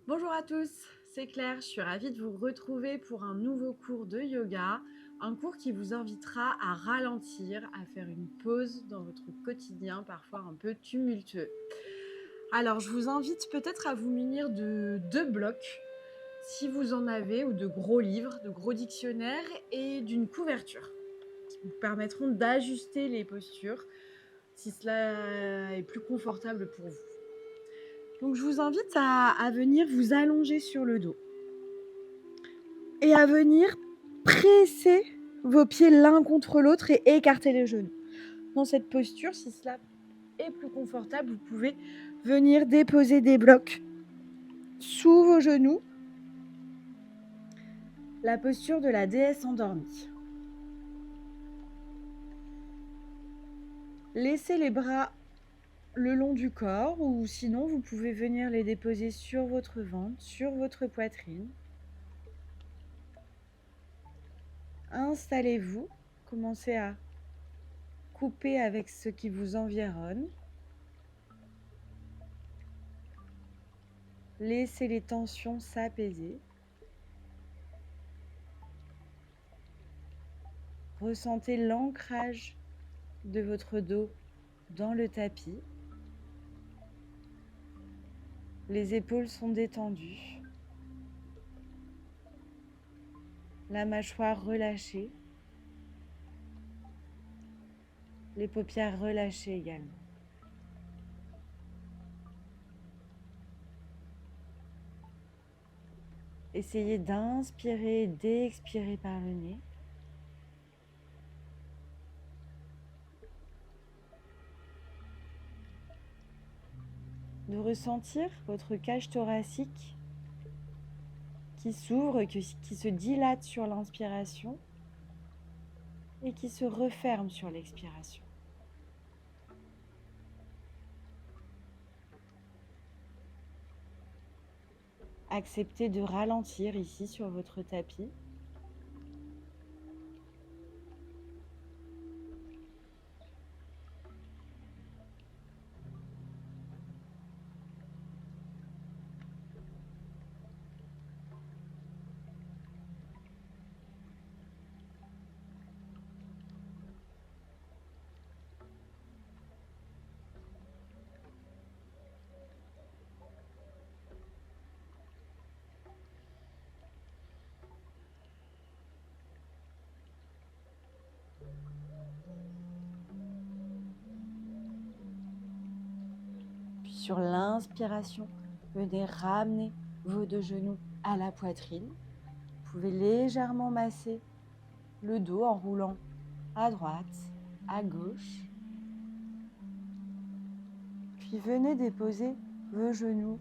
Bonjour à tous, c'est Claire, je suis ravie de vous retrouver pour un nouveau cours de yoga, un cours qui vous invitera à ralentir, à faire une pause dans votre quotidien parfois un peu tumultueux. Alors je vous invite peut-être à vous munir de 2 blocs, si vous en avez, ou de gros livres, de gros dictionnaires et d'une couverture, qui vous permettront d'ajuster les postures si cela est plus confortable pour vous. Donc je vous invite à venir vous allonger sur le dos et à venir presser vos pieds l'un contre l'autre et écarter les genoux. Dans cette posture, si cela est plus confortable, vous pouvez venir déposer des blocs sous vos genoux, la posture de la déesse endormie. Laissez les bras le long du corps ou sinon vous pouvez venir les déposer sur votre ventre, sur votre poitrine. Installez-vous, commencez à couper avec ce qui vous environne. Laissez les tensions s'apaiser. Ressentez l'ancrage de votre dos dans le tapis. Les épaules sont détendues. La mâchoire relâchée. Les paupières relâchées également. Essayez d'inspirer et d'expirer par le nez. De ressentir votre cage thoracique qui s'ouvre, qui se dilate sur l'inspiration et qui se referme sur l'expiration. Acceptez de ralentir ici sur votre tapis. Puis sur l'inspiration, venez ramener vos 2 genoux à la poitrine. Vous pouvez légèrement masser le dos en roulant à droite, à gauche. Puis venez déposer vos genoux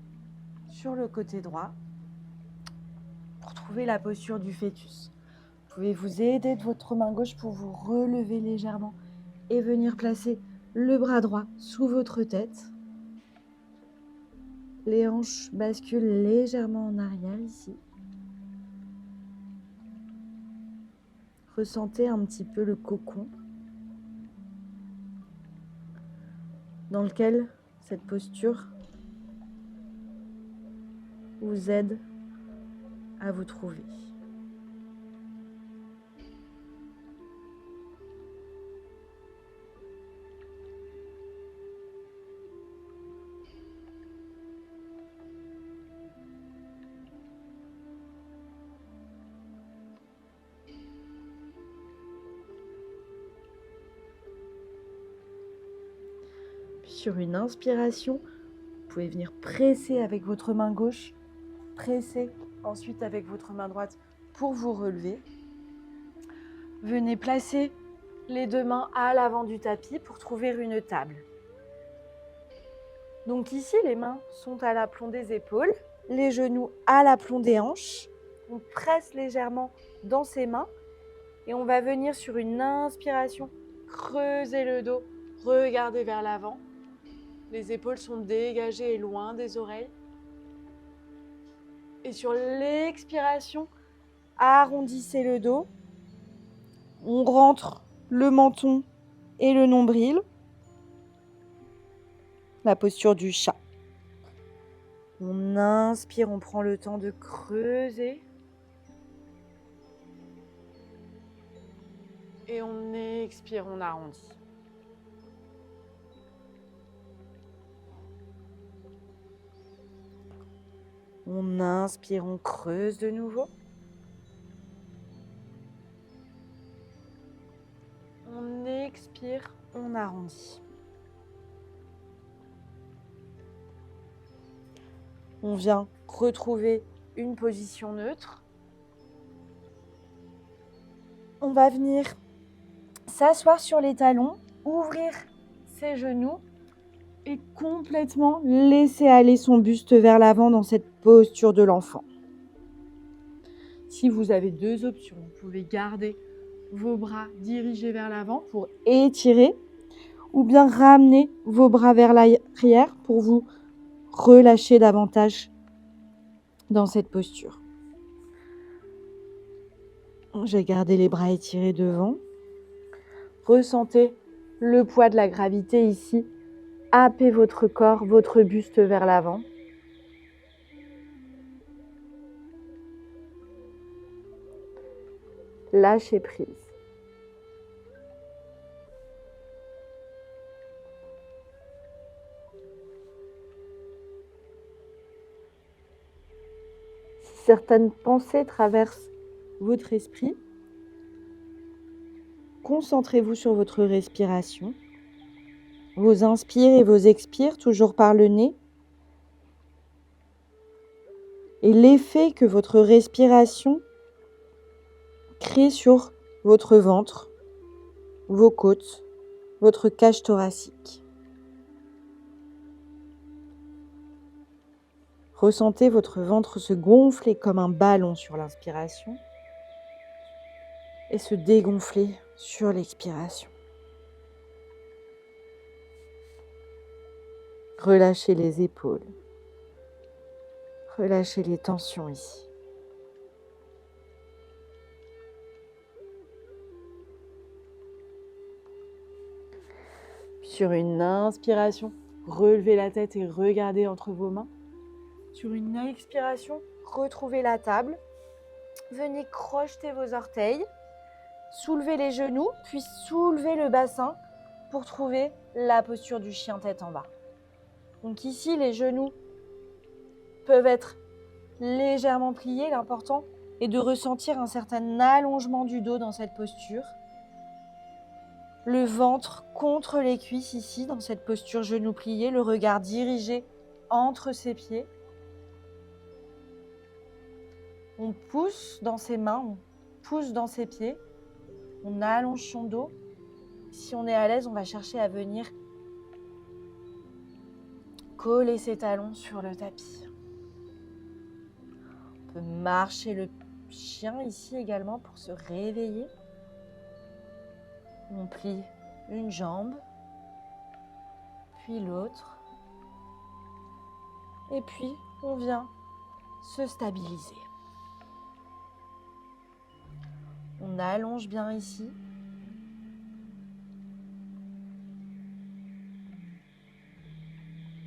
sur le côté droit pour trouver la posture du fœtus. Vous pouvez vous aider de votre main gauche pour vous relever légèrement et venir placer le bras droit sous votre tête. Les hanches basculent légèrement en arrière ici. Ressentez un petit peu le cocon dans lequel cette posture vous aide à vous trouver. Puis sur une inspiration, vous pouvez venir presser avec votre main gauche, presser ensuite avec votre main droite pour vous relever. Venez placer les 2 mains à l'avant du tapis pour trouver une table. Donc ici, les mains sont à l'aplomb des épaules, les genoux à l'aplomb des hanches. On presse légèrement dans ses mains et on va venir sur une inspiration, creuser le dos, regarder vers l'avant. Les épaules sont dégagées et loin des oreilles. Et sur l'expiration, arrondissez le dos. On rentre le menton et le nombril. La posture du chat. On inspire, on prend le temps de creuser. Et on expire, on arrondit. On inspire, on creuse de nouveau. On expire, on arrondit. On vient retrouver une position neutre. On va venir s'asseoir sur les talons, ouvrir ses genoux et complètement laisser aller son buste vers l'avant dans cette posture de l'enfant. Si vous avez deux options, vous pouvez garder vos bras dirigés vers l'avant pour étirer ou bien ramener vos bras vers l'arrière pour vous relâcher davantage dans cette posture. J'ai gardé les bras étirés devant. Ressentez le poids de la gravité ici. Happez votre corps, votre buste vers l'avant. Lâchez prise. Si certaines pensées traversent votre esprit, concentrez-vous sur votre respiration. Vos inspires et vos expires, toujours par le nez. Et l'effet que votre respiration crée sur votre ventre, vos côtes, votre cage thoracique. Ressentez votre ventre se gonfler comme un ballon sur l'inspiration et se dégonfler sur l'expiration. Relâchez les épaules. Relâchez les tensions ici. Sur une inspiration, relevez la tête et regardez entre vos mains. Sur une expiration, retrouvez la table. Venez crocheter vos orteils. Soulevez les genoux, puis soulevez le bassin pour trouver la posture du chien tête en bas. Donc ici, les genoux peuvent être légèrement pliés. L'important est de ressentir un certain allongement du dos dans cette posture. Le ventre contre les cuisses ici, dans cette posture genoux pliés, le regard dirigé entre ses pieds. On pousse dans ses mains, on pousse dans ses pieds. On allonge son dos. Si on est à l'aise, on va chercher à venir coller ses talons sur le tapis. On peut marcher le chien ici également pour se réveiller. On plie une jambe, puis l'autre. Et puis, on vient se stabiliser. On allonge bien ici.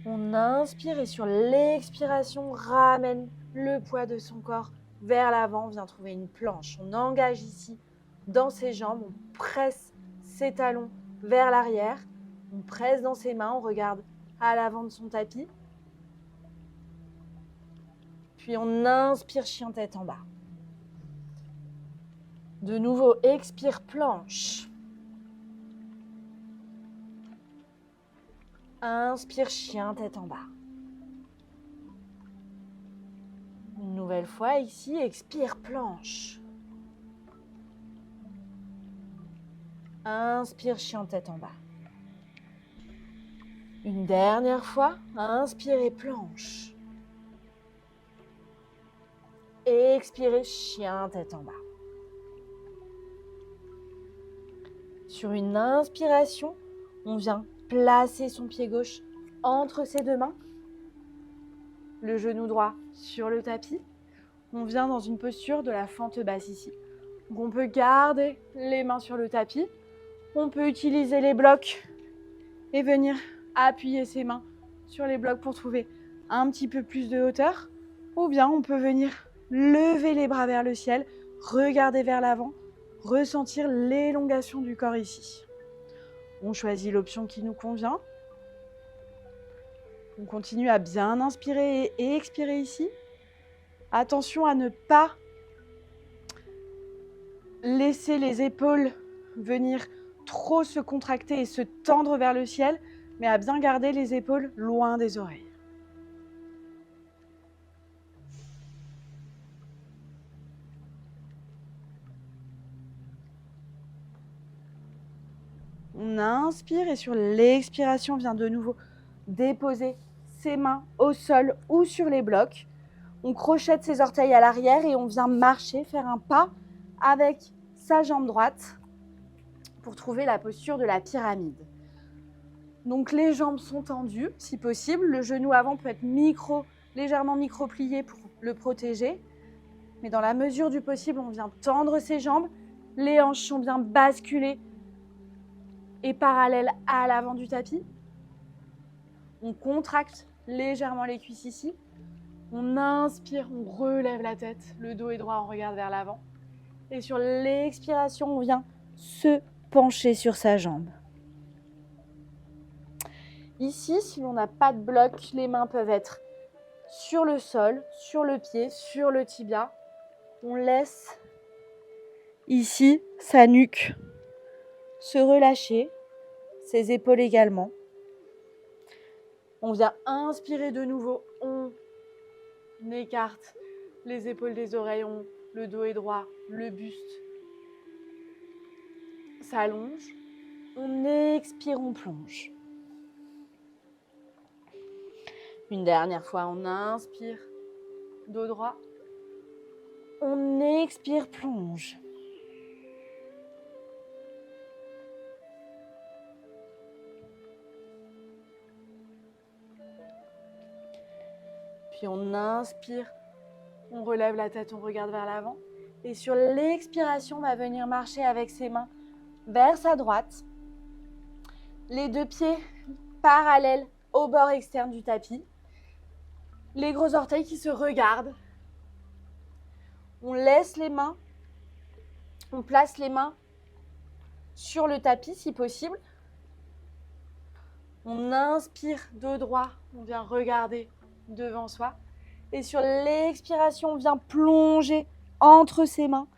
On inspire et sur l'expiration, ramène le poids de son corps vers l'avant. On vient trouver une planche. On engage ici dans ses jambes. On presse ses talons vers l'arrière. On presse dans ses mains. On regarde à l'avant de son tapis. Puis on inspire, chien tête en bas. De nouveau, expire, planche. Inspire, chien tête en bas. Une nouvelle fois ici, expire, planche. Inspire, chien tête en bas. Une dernière fois, inspirez, planche. Expirez, chien tête en bas. Sur une inspiration, on vient placer son pied gauche entre ses deux mains. Le genou droit sur le tapis. On vient dans une posture de la fente basse ici. Donc on peut garder les mains sur le tapis. On peut utiliser les blocs et venir appuyer ses mains sur les blocs pour trouver un petit peu plus de hauteur, ou bien on peut venir lever les bras vers le ciel, regarder vers l'avant, ressentir l'élongation du corps ici. On choisit l'option qui nous convient. On continue à bien inspirer et expirer ici. Attention à ne pas laisser les épaules venir trop se contracter et se tendre vers le ciel, mais à bien garder les épaules loin des oreilles. On inspire et sur l'expiration, on vient de nouveau déposer ses mains au sol ou sur les blocs. On crochette ses orteils à l'arrière et on vient marcher, faire un pas avec sa jambe droite pour trouver la posture de la pyramide. Donc les jambes sont tendues, si possible. Le genou avant peut être légèrement micro-plié pour le protéger. Mais dans la mesure du possible, on vient tendre ses jambes. Les hanches sont bien basculées et parallèles à l'avant du tapis. On contracte légèrement les cuisses ici. On inspire, on relève la tête. Le dos est droit, on regarde vers l'avant. Et sur l'expiration, on vient se pencher sur sa jambe. Ici, si l'on n'a pas de bloc, les mains peuvent être sur le sol, sur le pied, sur le tibia. On laisse ici sa nuque se relâcher, ses épaules également. On vient inspirer de nouveau, on écarte les épaules des oreilles, le dos est droit, le buste s'allonge. On expire, on plonge. Une dernière fois, on inspire, dos droit. On expire, plonge. Puis on inspire, on relève la tête, on regarde vers l'avant. Et sur l'expiration, on va venir marcher avec ses mains vers sa droite. Les deux pieds parallèles au bord externe du tapis. Les gros orteils qui se regardent. On laisse les mains, on place les mains sur le tapis si possible. On inspire dos droit, on vient regarder devant soi. Et sur l'expiration, on vient plonger entre ses mains,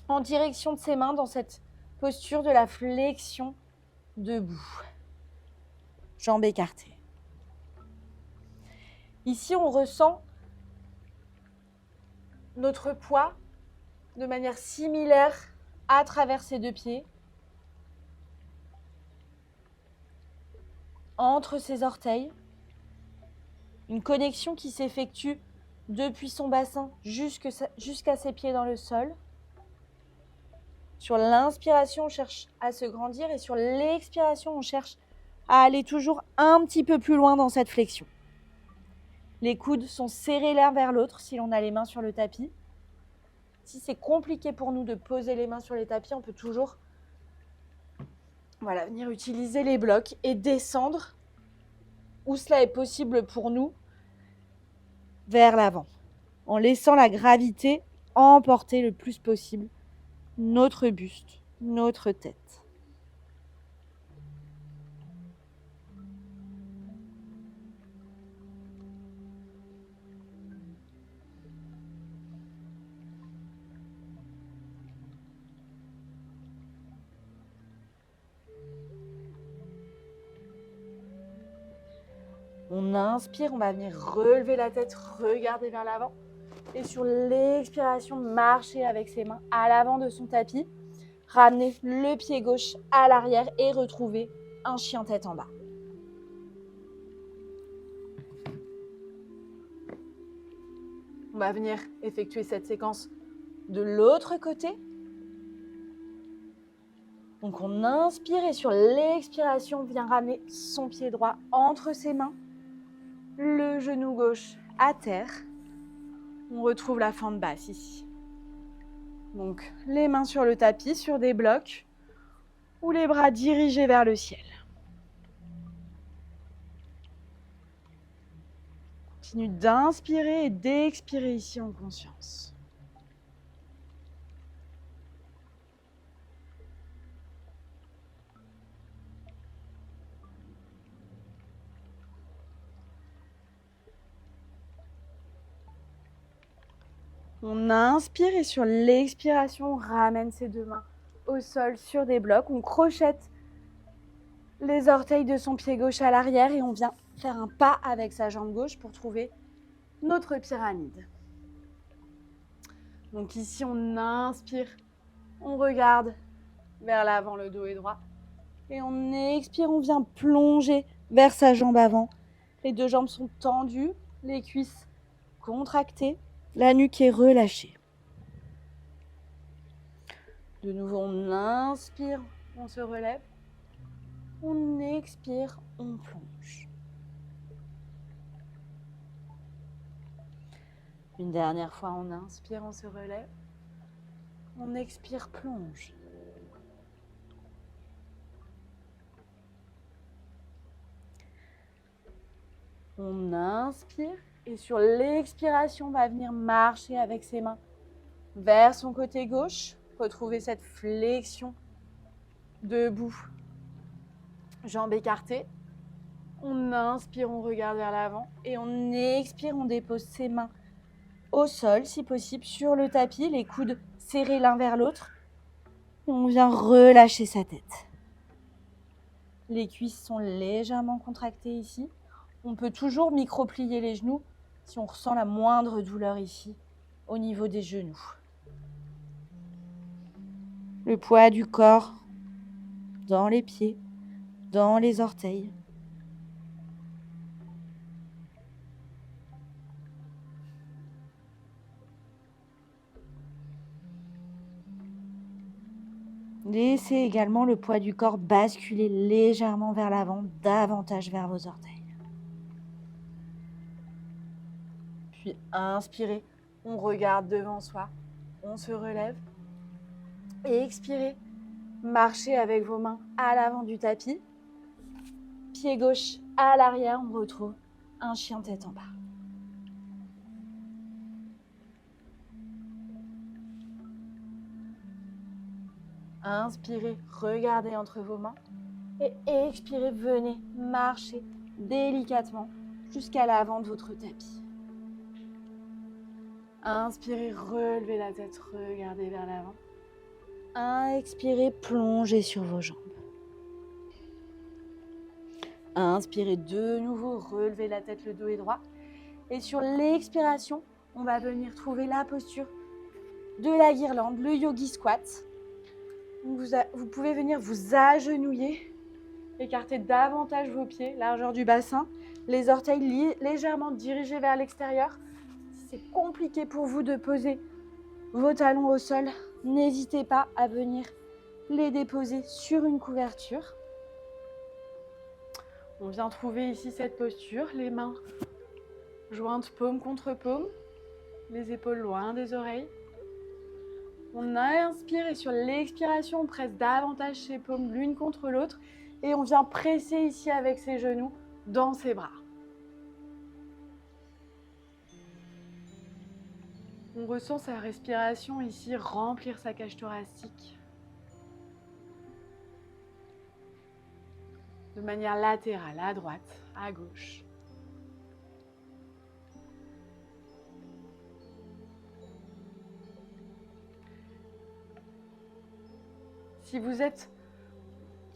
en direction de ses mains dans cette posture de la flexion debout. Jambes écartées. Ici, on ressent notre poids de manière similaire à travers ses deux pieds, entre ses orteils. Une connexion qui s'effectue depuis son bassin jusqu'à ses pieds dans le sol. Sur l'inspiration, on cherche à se grandir et sur l'expiration, on cherche à aller toujours un petit peu plus loin dans cette flexion. Les coudes sont serrés l'un vers l'autre si l'on a les mains sur le tapis. Si c'est compliqué pour nous de poser les mains sur les tapis, on peut toujours venir utiliser les blocs et descendre où cela est possible pour nous vers l'avant, en laissant la gravité emporter le plus possible notre buste, notre tête. On inspire, on va venir relever la tête, regarder vers l'avant. Et sur l'expiration, marcher avec ses mains à l'avant de son tapis. Ramener le pied gauche à l'arrière et retrouver un chien tête en bas. On va venir effectuer cette séquence de l'autre côté. Donc on inspire et sur l'expiration, on vient ramener son pied droit entre ses mains. Le genou gauche à terre. On retrouve la fente basse ici. Donc les mains sur le tapis, sur des blocs, ou les bras dirigés vers le ciel. Continue d'inspirer et d'expirer ici en conscience. On inspire et sur l'expiration, on ramène ses deux mains au sol sur des blocs. On crochette les orteils de son pied gauche à l'arrière et on vient faire un pas avec sa jambe gauche pour trouver notre pyramide. Donc ici, on inspire, on regarde vers l'avant, le dos est droit. Et on expire, on vient plonger vers sa jambe avant. Les deux jambes sont tendues, les cuisses contractées, la nuque est relâchée. De nouveau, on inspire, on se relève. On expire, on plonge. Une dernière fois, on inspire, on se relève. On expire, plonge. On inspire et sur l'expiration, on va venir marcher avec ses mains vers son côté gauche. Retrouver cette flexion debout, jambes écartées. On inspire, on regarde vers l'avant et on expire, on dépose ses mains au sol, si possible, sur le tapis, les coudes serrés l'un vers l'autre. On vient relâcher sa tête. Les cuisses sont légèrement contractées ici. On peut toujours micro-plier les genoux si on ressent la moindre douleur ici, au niveau des genoux. Le poids du corps dans les pieds, dans les orteils. Laissez également le poids du corps basculer légèrement vers l'avant, davantage vers vos orteils. Puis inspirez, on regarde devant soi, on se relève. Et expirez, marchez avec vos mains à l'avant du tapis. Pied gauche à l'arrière, on retrouve un chien tête en bas. Inspirez, regardez entre vos mains. Et expirez, venez marcher délicatement jusqu'à l'avant de votre tapis. Inspirez, relevez la tête, regardez vers l'avant. Expirez, plongez sur vos jambes. Inspirez de nouveau, relevez la tête, le dos est droit. Et sur l'expiration, on va venir trouver la posture de la guirlande, le yogi squat. Vous pouvez venir vous agenouiller, écarter davantage vos pieds, largeur du bassin, les orteils légèrement dirigés vers l'extérieur. Si c'est compliqué pour vous de poser vos talons au sol, n'hésitez pas à venir les déposer sur une couverture. On vient trouver ici cette posture, les mains jointes paume contre paume, les épaules loin des oreilles. On inspire et sur l'expiration, on presse davantage ses paumes l'une contre l'autre et on vient presser ici avec ses genoux dans ses bras. On ressent sa respiration ici remplir sa cage thoracique de manière latérale, à droite, à gauche. Si vous êtes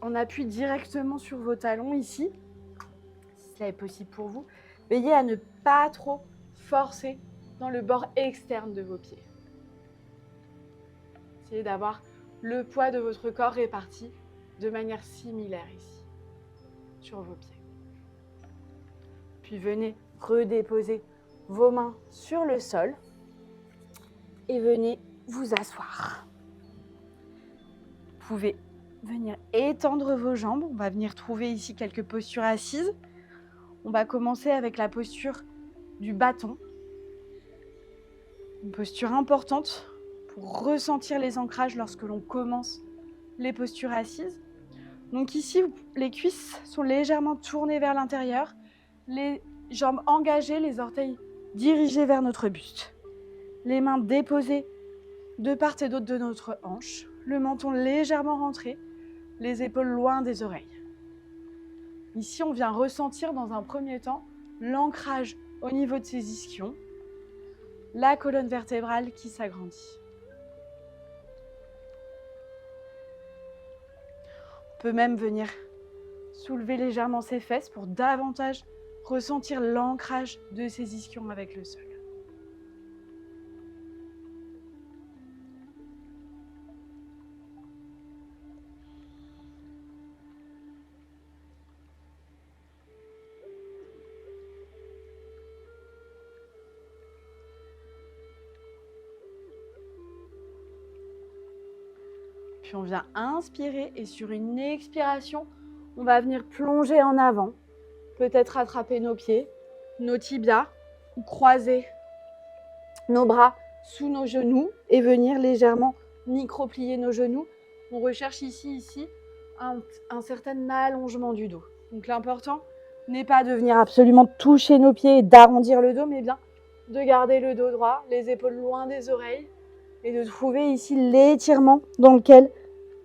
en appui directement sur vos talons ici, si cela est possible pour vous, veillez à ne pas trop forcer dans le bord externe de vos pieds. Essayez d'avoir le poids de votre corps réparti de manière similaire ici, sur vos pieds. Puis venez redéposer vos mains sur le sol et venez vous asseoir. Vous pouvez venir étendre vos jambes. On va venir trouver ici quelques postures assises. On va commencer avec la posture du bâton. Une posture importante pour ressentir les ancrages lorsque l'on commence les postures assises. Donc ici, les cuisses sont légèrement tournées vers l'intérieur. Les Jambes engagées, les orteils dirigés vers notre buste. Les mains déposées de part et d'autre de notre hanche. Le menton légèrement rentré, les épaules loin des oreilles. Ici, on vient ressentir dans un premier temps l'ancrage au niveau de ses ischions, la colonne vertébrale qui s'agrandit. On peut même venir soulever légèrement ses fesses pour davantage ressentir l'ancrage de ses ischions avec le sol. Puis on vient inspirer et sur une expiration, on va venir plonger en avant. Peut-être attraper nos pieds, nos tibias, ou croiser nos bras sous nos genoux et venir légèrement micro-plier nos genoux. On recherche ici un certain allongement du dos. Donc l'important n'est pas de venir absolument toucher nos pieds et d'arrondir le dos, mais bien de garder le dos droit, les épaules loin des oreilles et de trouver ici l'étirement dans lequel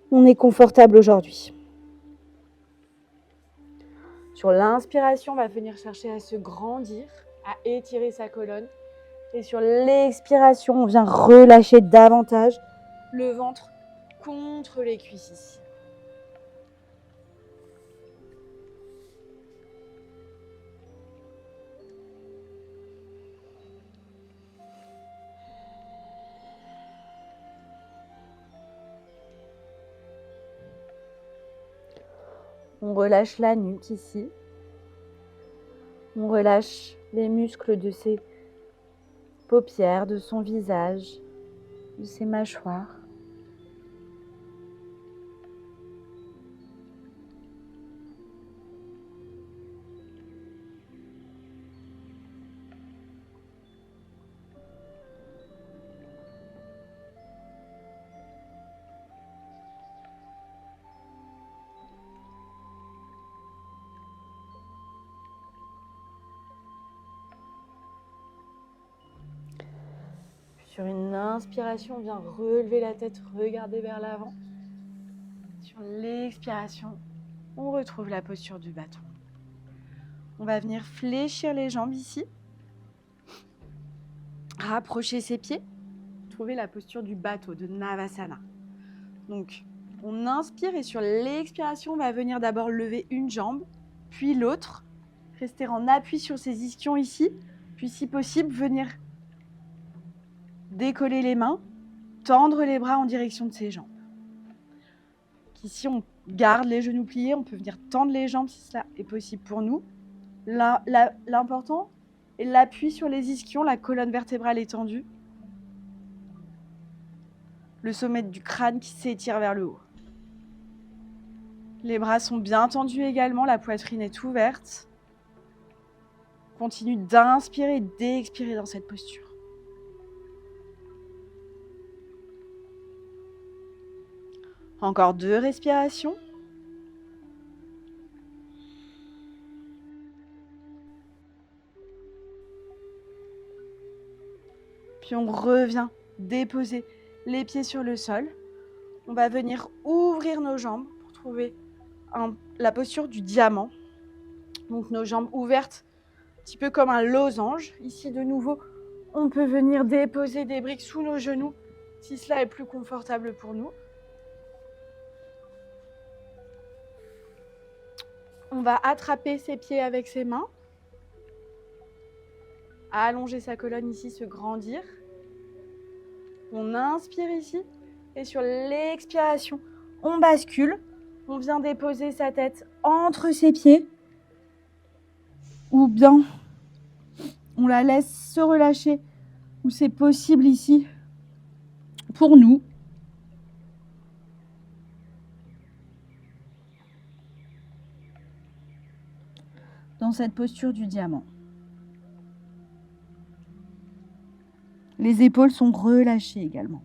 on est confortable aujourd'hui. Sur l'inspiration, on va venir chercher à se grandir, à étirer sa colonne. Et sur l'expiration, on vient relâcher davantage le ventre contre les cuisses ici. On relâche la nuque ici. On relâche les muscles de ses paupières, de son visage, de ses mâchoires. Sur une inspiration, on vient relever la tête, regarder vers l'avant. Sur l'expiration, on retrouve la posture du bâton. On va venir fléchir les jambes ici. Rapprocher ses pieds. Trouver la posture du bateau, de Navasana. Donc, on inspire et sur l'expiration, on va venir d'abord lever une jambe, puis l'autre. Rester en appui sur ses ischions ici. Puis, si possible, venir décoller les mains, tendre les bras en direction de ses jambes. Ici, on garde les genoux pliés, on peut venir tendre les jambes si cela est possible pour nous. L'important est l'appui sur les ischions, la colonne vertébrale étendue. Le sommet du crâne qui s'étire vers le haut. Les bras sont bien tendus également, la poitrine est ouverte. Continue d'inspirer et d'expirer dans cette posture. Encore 2 respirations. Puis on revient déposer les pieds sur le sol. On va venir ouvrir nos jambes pour trouver la posture du diamant. Donc nos jambes ouvertes, un petit peu comme un losange. Ici de nouveau, on peut venir déposer des briques sous nos genoux si cela est plus confortable pour nous. On va attraper ses pieds avec ses mains. Allonger sa colonne ici, se grandir. On inspire ici. Et sur l'expiration, on bascule. On vient déposer sa tête entre ses pieds. Ou bien, on la laisse se relâcher. Ou c'est possible ici, pour nous. Dans cette posture du diamant. Les épaules sont relâchées également.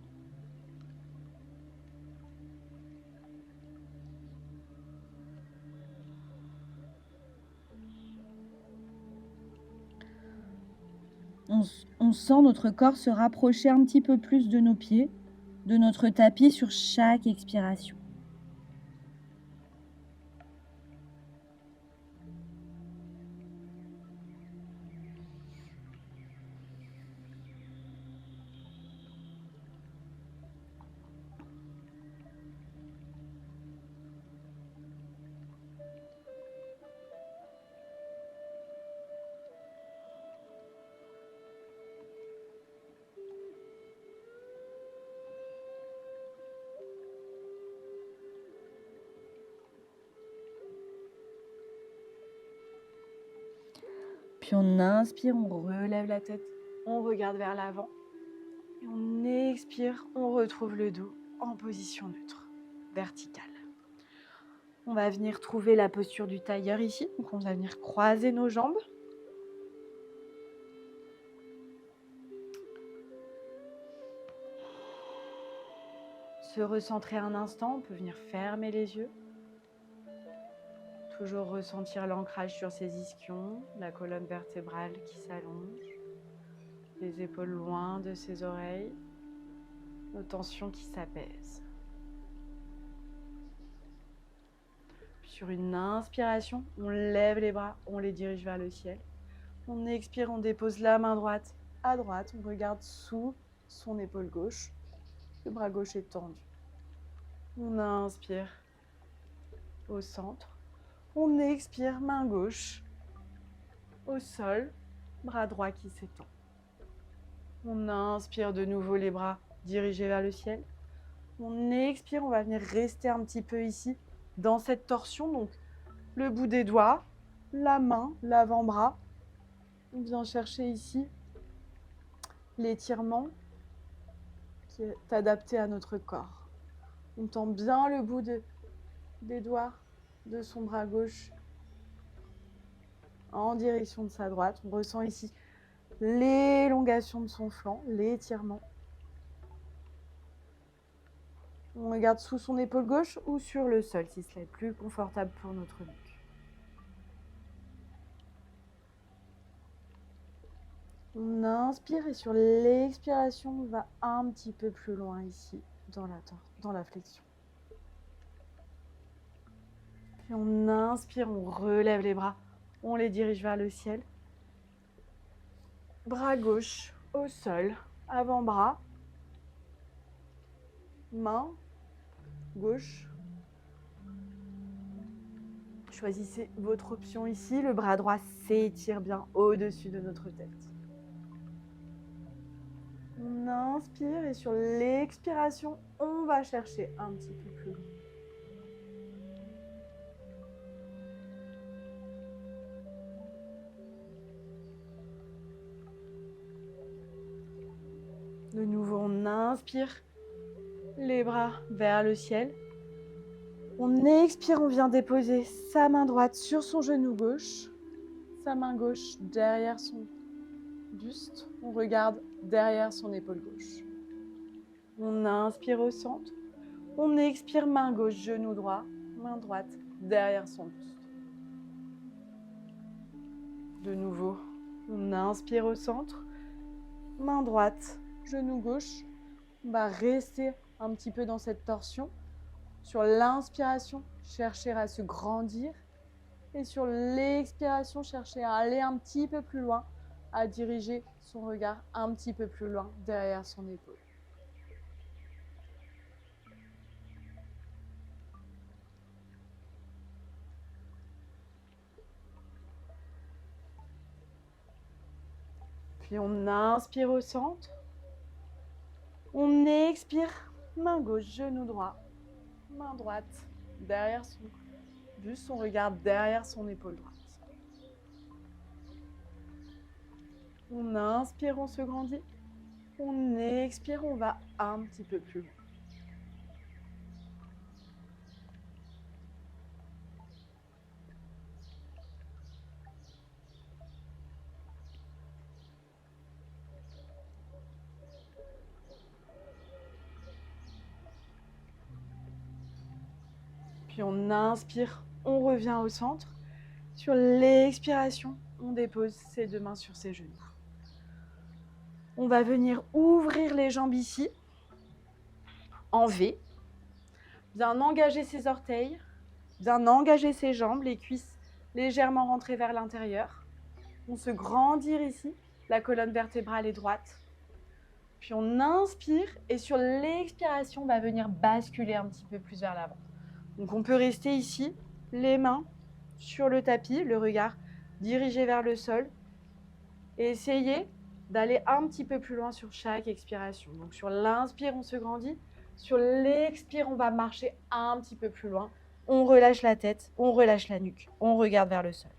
On sent notre corps se rapprocher un petit peu plus de nos pieds, de notre tapis sur chaque expiration. Puis on inspire, on relève la tête, On regarde vers l'avant. Et on expire, on retrouve le dos en position neutre, verticale. On va venir trouver la posture du tailleur ici. Donc on va venir croiser nos jambes. Se recentrer un instant, on peut venir fermer les yeux. Toujours ressentir l'ancrage sur ses ischions, la colonne vertébrale qui s'allonge, les épaules loin de ses oreilles, nos tensions qui s'apaisent. Sur une inspiration, on lève les bras, on les dirige vers le ciel. On expire, on dépose la main droite à droite, on regarde sous son épaule gauche. Le bras gauche est tendu. On inspire au centre. On expire, main gauche au sol, bras droit qui s'étend. On inspire de nouveau les bras dirigés vers le ciel. On expire, on va venir rester un petit peu ici dans cette torsion. Donc le bout des doigts, la main, l'avant-bras. On vient chercher ici l'étirement qui est adapté à notre corps. On tend bien le bout des doigts de son bras gauche en direction de sa droite. On ressent ici l'élongation de son flanc, l'étirement. On regarde sous son épaule gauche ou sur le sol si cela est plus confortable pour notre nuque. On inspire et sur l'expiration, on va un petit peu plus loin ici dans la flexion. Puis on inspire, on relève les bras, on les dirige vers le ciel. Bras gauche au sol, avant-bras, main gauche. Choisissez votre option ici, le bras droit s'étire bien au-dessus de notre tête. On inspire et sur l'expiration, on va chercher un petit peu plus loin. De nouveau, on inspire, les bras vers le ciel. On expire, on vient déposer sa main droite sur son genou gauche, sa main gauche derrière son buste. On regarde derrière son épaule gauche. On inspire au centre. On expire, main gauche, genou droit, main droite derrière son buste. De nouveau, on inspire au centre, main droite, genou gauche. On va rester un petit peu dans cette torsion. Sur l'inspiration, chercher à se grandir. Et sur l'expiration, chercher à aller un petit peu plus loin, à diriger son regard un petit peu plus loin derrière son épaule. Puis on inspire au centre. On expire, main gauche, genou droit, main droite derrière son buste, on regarde derrière son épaule droite. On inspire, on se grandit. On expire, on va un petit peu plus loin. Puis on inspire, on revient au centre. Sur l'expiration, on dépose ses deux mains sur ses genoux. On va venir ouvrir les jambes ici, en V. Bien engager ses orteils, bien engager ses jambes, les cuisses légèrement rentrées vers l'intérieur. On se grandir ici, la colonne vertébrale est droite. Puis on inspire et sur l'expiration, on va venir basculer un petit peu plus vers l'avant. Donc on peut rester ici, les mains sur le tapis, le regard dirigé vers le sol. Et essayer d'aller un petit peu plus loin sur chaque expiration. Donc sur l'inspire, on se grandit. Sur l'expire, on va marcher un petit peu plus loin. On relâche la tête, on relâche la nuque, on regarde vers le sol.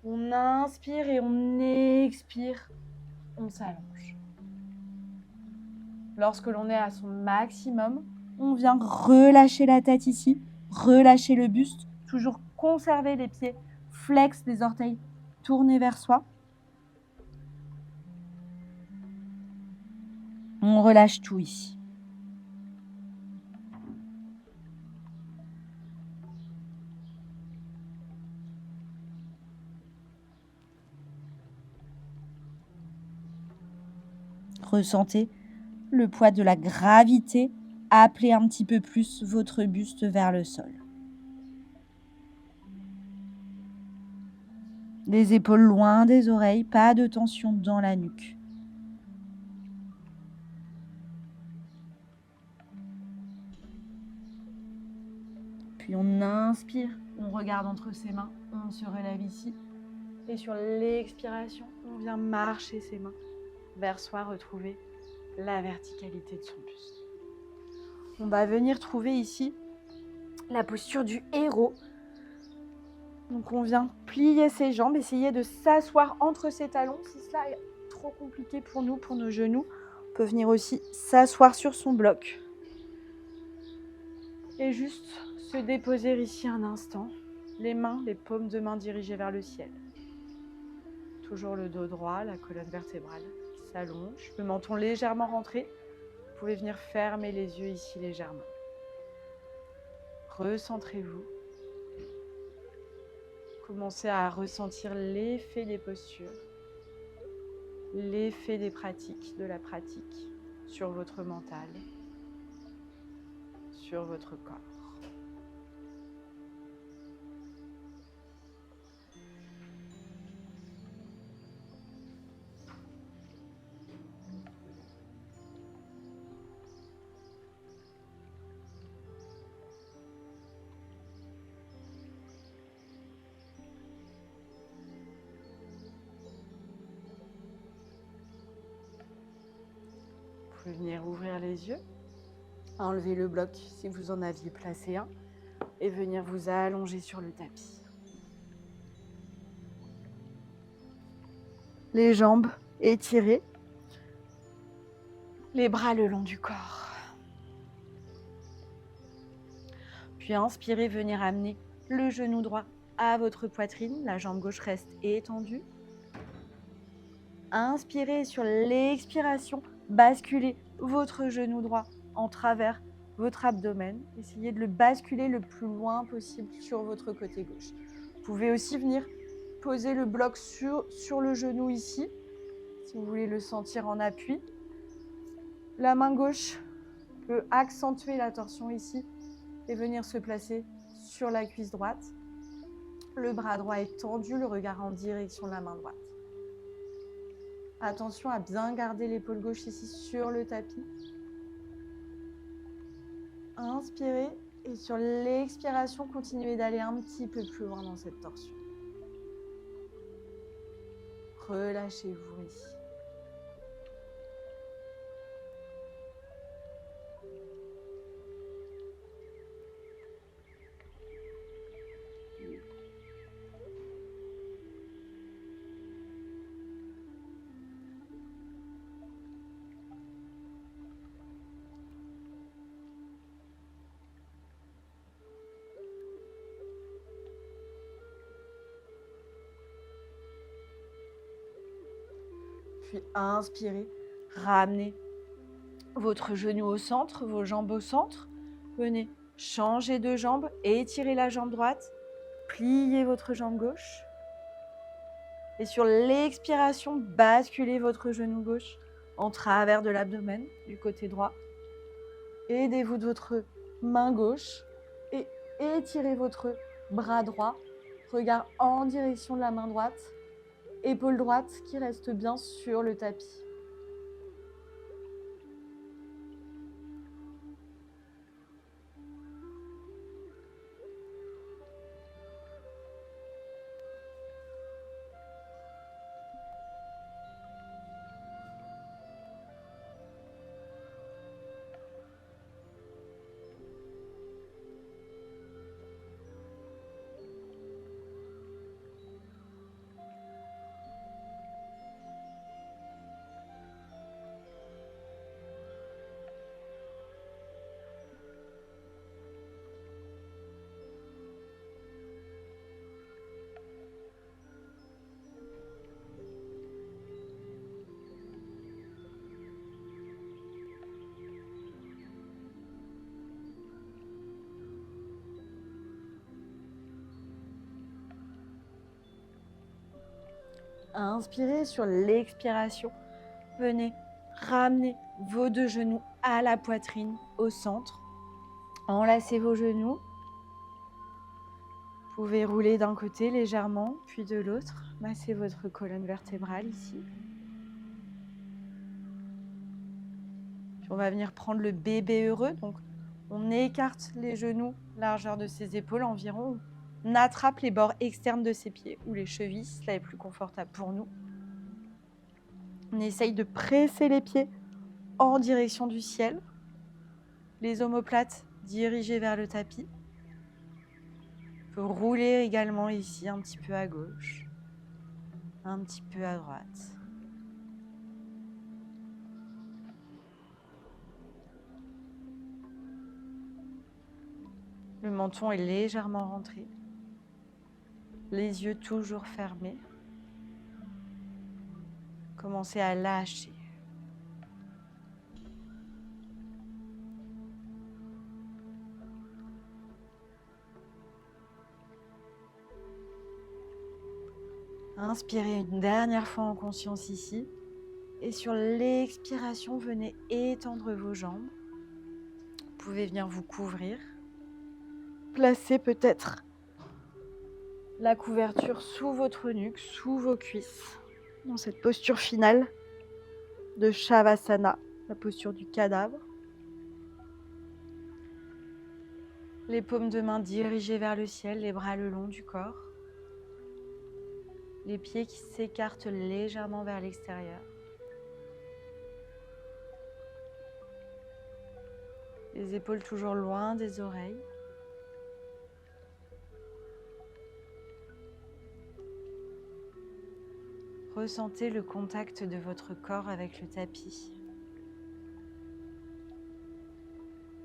On inspire et on expire, on s'allonge. Lorsque l'on est à son maximum, on vient relâcher la tête ici, relâcher le buste, toujours conserver les pieds flex, les orteils tournés vers soi. On relâche tout ici. Ressentez le poids de la gravité, appelez un petit peu plus votre buste vers le sol. Les épaules loin des oreilles, pas de tension dans la nuque. Puis on inspire, on regarde entre ses mains, on se relève ici. Et sur l'expiration, on vient marcher ses mains vers soi, retrouver la verticalité de son buste. On va venir trouver ici la posture du héros. Donc on vient plier ses jambes, essayer de s'asseoir entre ses talons. Si cela est trop compliqué pour nous, pour nos genoux, on peut venir aussi s'asseoir sur son bloc. Et juste se déposer ici un instant. Les mains, les paumes de main dirigées vers le ciel. Toujours le dos droit, la colonne vertébrale qui s'allonge, le menton légèrement rentré. Vous pouvez venir fermer les yeux ici légèrement. Recentrez-vous. Commencez à ressentir l'effet des postures, l'effet des pratiques, de la pratique sur votre mental, sur votre corps. Vous pouvez venir ouvrir les yeux, enlever le bloc si vous en aviez placé un et venir vous allonger sur le tapis. Les jambes étirées, les bras le long du corps. Puis inspirez, venir amener le genou droit à votre poitrine, la jambe gauche reste étendue. Inspirez et sur l'expiration, basculez votre genou droit en travers votre abdomen. Essayez de le basculer le plus loin possible sur votre côté gauche. Vous pouvez aussi venir poser le bloc sur le genou ici, si vous voulez le sentir en appui. La main gauche peut accentuer la torsion ici et venir se placer sur la cuisse droite. Le bras droit est tendu, le regard en direction de la main droite. Attention à bien garder l'épaule gauche ici sur le tapis. Inspirez et sur l'expiration, continuez d'aller un petit peu plus loin dans cette torsion. Relâchez-vous ici. Puis inspirez, ramenez votre genou au centre, vos jambes au centre. Venez changer de jambe, étirez la jambe droite, pliez votre jambe gauche. Et sur l'expiration, basculez votre genou gauche en travers de l'abdomen du côté droit. Aidez-vous de votre main gauche et étirez votre bras droit. Regard en direction de la main droite. Épaule droite qui reste bien sur le tapis. Inspirez sur l'expiration. Venez ramener vos deux genoux à la poitrine, au centre. Enlacez vos genoux. Vous pouvez rouler d'un côté légèrement, puis de l'autre. Massez votre colonne vertébrale ici. Puis on va venir prendre le bébé heureux. Donc, on écarte les genoux, largeur de ses épaules environ. On attrape les bords externes de ses pieds ou les chevilles, cela est plus confortable pour nous. On essaye de presser les pieds en direction du ciel. Les omoplates dirigées vers le tapis. On peut rouler également ici un petit peu à gauche, un petit peu à droite. Le menton est légèrement rentré. Les yeux toujours fermés. Commencez à lâcher. Inspirez une dernière fois en conscience ici. Et sur l'expiration, venez étendre vos jambes. Vous pouvez venir vous couvrir. Placez peut-être la couverture sous votre nuque, sous vos cuisses. Dans cette posture finale de Shavasana, la posture du cadavre. Les paumes de main dirigées vers le ciel, les bras le long du corps. Les pieds qui s'écartent légèrement vers l'extérieur. Les épaules toujours loin des oreilles. Ressentez le contact de votre corps avec le tapis.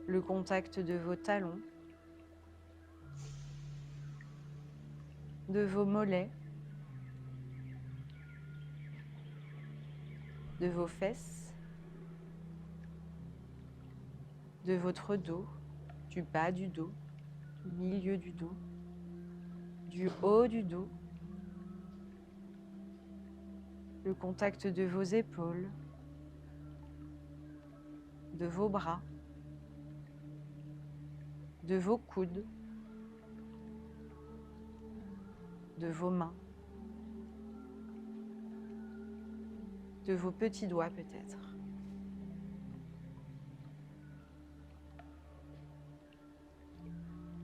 Le contact de vos talons, de vos mollets, de vos fesses, de votre dos, du bas du dos, du milieu du dos, du haut du dos, le contact de vos épaules, de vos bras, de vos coudes, de vos mains, de vos petits doigts peut-être.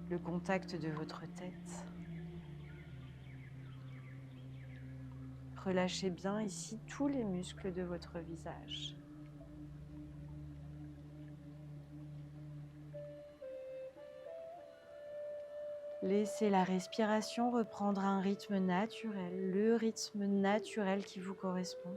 Le contact de votre tête. Relâchez bien ici tous les muscles de votre visage. Laissez la respiration reprendre un rythme naturel, le rythme naturel qui vous correspond.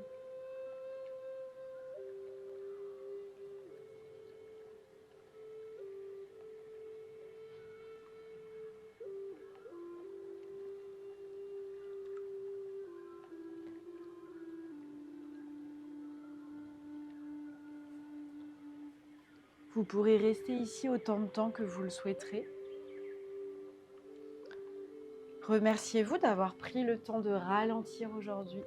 Vous pourrez rester ici autant de temps que vous le souhaiterez. Remerciez-vous d'avoir pris le temps de ralentir aujourd'hui,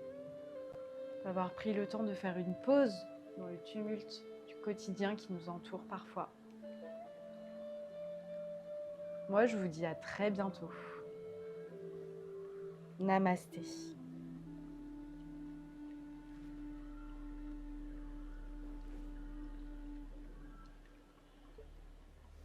d'avoir pris le temps de faire une pause dans le tumulte du quotidien qui nous entoure parfois. Moi, je vous dis à très bientôt. Namasté.